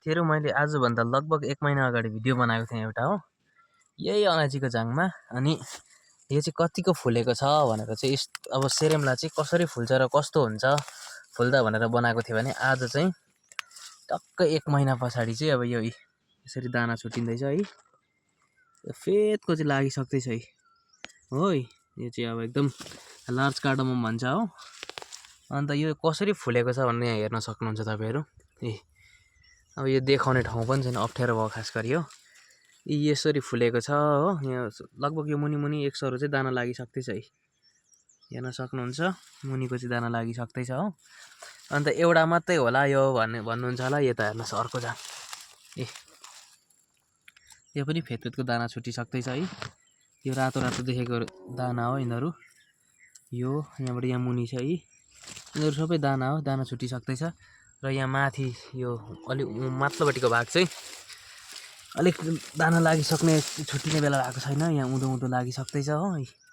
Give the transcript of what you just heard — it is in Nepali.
तेरो मैले आजभन्दा लगभग 1 महिना अगाडि भिडियो बनाएको थिएँ एउटा हो, यही अलैँचीको जाङमा। अनि यो चाहिँ कतिको फुलेको छ भनेर चाहिँ अब सेरेमला चाहिँ कसरी फुल्छ र कस्तो हुन्छ फुल्दा भनेर बनाएको थियो भने आज चाहिँ टक्कै 1 महिना पछाडि चाहिँ अब यो यसरी दाना छुटिँदैछ है। यो फेदको चाहिँ लागिसक्दैछ है हो। यो चाहिँ अब एकदम लार्ज कार्डमम भन्छ हो। अन्त यो कसरी फुलेको छ भन्ने यहाँ हेर्न सक्नुहुन्छ तपाईँहरू। अब यो देखाउने ठाउँ पनि छैन, अप्ठ्यारो भयो खास गरी हो। यसरी फुलेको छ हो। यहाँ लगभग यो मुनि 100 चाहिँ दाना लागिसक्दैछ है, हेर्न सक्नुहुन्छ। मुनिको चाहिँ दाना लागिसक्दैछ हो। अन्त एउटा मात्रै होला यो भन्नुहुन्छ होला। यो त हेर्नुहोस् अर्को जाङ, यो पनि फेदको दाना छुटिसक्दैछ है। यो रातो देखेको दाना हो यिनीहरू। यो यहाँबाट यहाँ मुनि छ है, यिनीहरू सबै दाना हो, दाना छुटिसक्दैछ। र यहाँ माथि यो अलिक माथिल्लोपट्टिको भाग चाहिँ अलिक दाना लागिसक्ने छुट्टिने बेला भएको छैन, यहाँ उँधो लागिसक्दैछ हो।